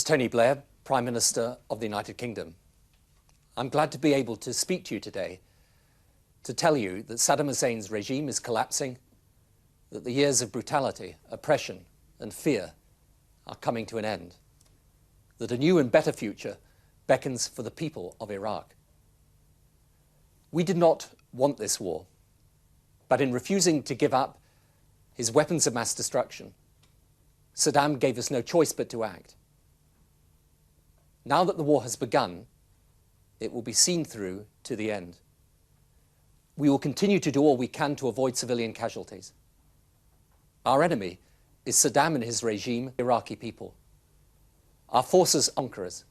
Toni Blair, Prime Minister of the United Kingdom. I'm glad to be able to speak to you today to tell you that Saddam Hussein's regime is collapsing, that the years of brutality, oppression and fear are coming to an end, that a new and better future beckons for the people of Iraq. We did not want this war, but in refusing to give up his weapons of mass destruction, Saddam gave us no choice but to act. Now that the war has begun, it will be seen through to the end. We will continue to do all we can to avoid civilian casualties. Our enemy is Saddam and his regime, Iraqi people. Our forces are conquerors,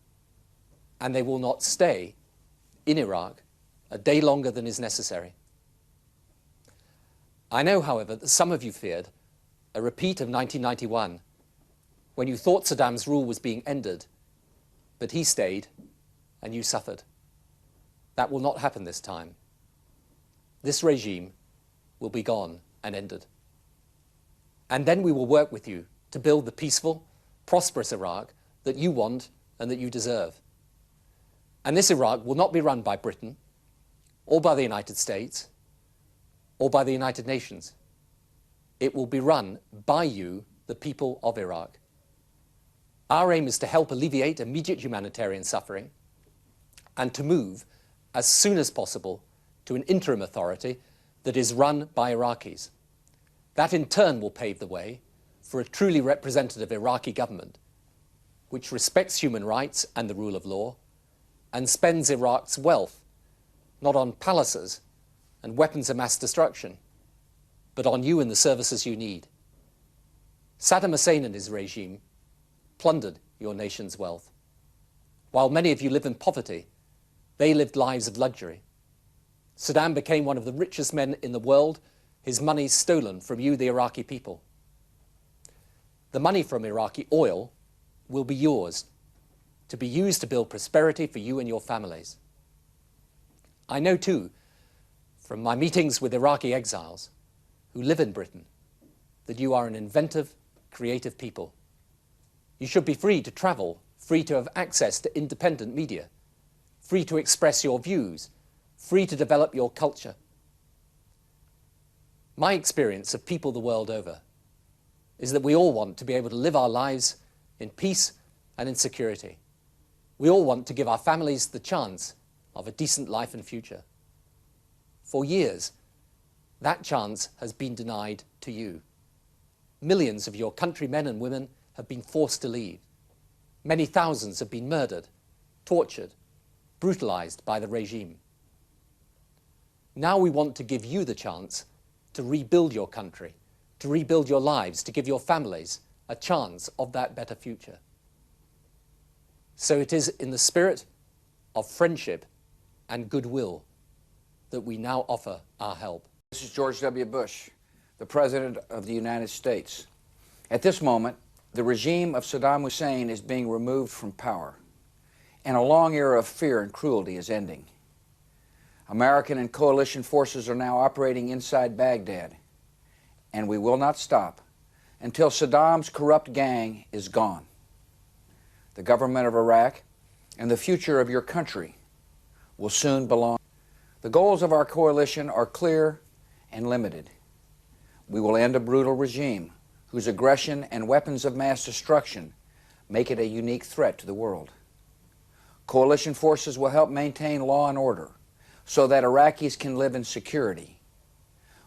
and they will not stay in Iraq a day longer than is necessary. I know, however, that some of you feared a repeat of 1991, when you thought Saddam's rule was being ended, but he stayed and you suffered. That will not happen this time. This regime will be gone and ended. And then we will work with you to build the peaceful, prosperous Iraq that you want and that you deserve. And this Iraq will not be run by Britain, or by the United States, or by the United Nations. It will be run by you, the people of Iraq. Our aim is to help alleviate immediate humanitarian suffering and to move as soon as possible to an interim authority that is run by Iraqis. That in turn will pave the way for a truly representative Iraqi government which respects human rights and the rule of law and spends Iraq's wealth not on palaces and weapons of mass destruction, but on you and the services you need. Saddam Hussein and his regime plundered your nation's wealth. While many of you live in poverty, they lived lives of luxury. Saddam became one of the richest men in the world, his money stolen from you, the Iraqi people. The money from Iraqi oil will be yours, to be used to build prosperity for you and your families. I know too, from my meetings with Iraqi exiles who live in Britain, that you are an inventive, creative people. You should be free to travel, free to have access to independent media, free to express your views, free to develop your culture. My experience of people the world over is that we all want to be able to live our lives in peace and in security. We all want to give our families the chance of a decent life and future. For years, that chance has been denied to you. Millions of your countrymen and women have been forced to leave. Many thousands have been murdered, tortured, brutalized by the regime. Now we want to give you the chance to rebuild your country, to rebuild your lives, to give your families a chance of that better future. So it is in the spirit of friendship and goodwill that we now offer our help. This is George W. Bush, the President of the United States. At this moment, the regime of Saddam Hussein is being removed from power, and a long era of fear and cruelty is ending. American and coalition forces are now operating inside Baghdad, and we will not stop until Saddam's corrupt gang is gone. The government of Iraq and the future of your country will soon belong. The goals of our coalition are clear and limited. We will end a brutal regime whose aggression and weapons of mass destruction make it a unique threat to the world. Coalition forces will help maintain law and order so that Iraqis can live in security.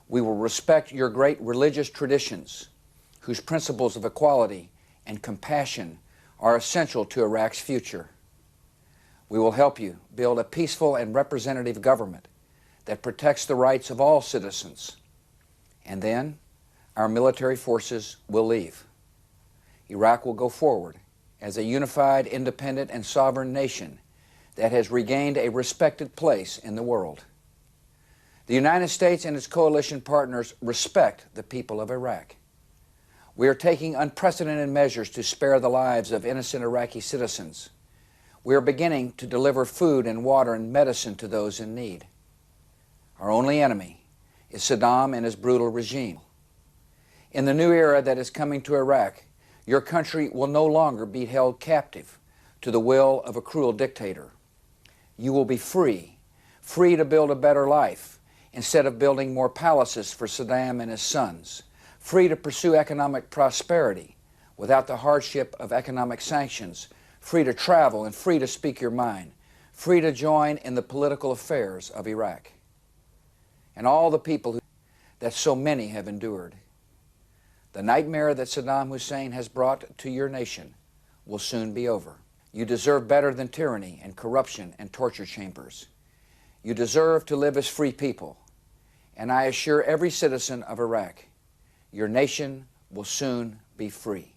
We will respect your great religious traditions, whose principles of equality and compassion are essential to Iraq's future. We will help you build a peaceful and representative government that protects the rights of all citizens. And then our military forces will leave. Iraq will go forward as a unified, independent, and sovereign nation that has regained a respected place in the world. The United States and its coalition partners respect the people of Iraq. We are taking unprecedented measures to spare the lives of innocent Iraqi citizens. We are beginning to deliver food and water and medicine to those in need. Our only enemy is Saddam and his brutal regime. In the new era that is coming to Iraq, your country will no longer be held captive to the will of a cruel dictator. You will be free, free to build a better life instead of building more palaces for Saddam and his sons, free to pursue economic prosperity without the hardship of economic sanctions, free to travel and free to speak your mind, free to join in the political affairs of Iraq. And all the people that so many have endured. The nightmare that Saddam Hussein has brought to your nation will soon be over. You deserve better than tyranny and corruption and torture chambers. You deserve to live as free people. And I assure every citizen of Iraq, your nation will soon be free.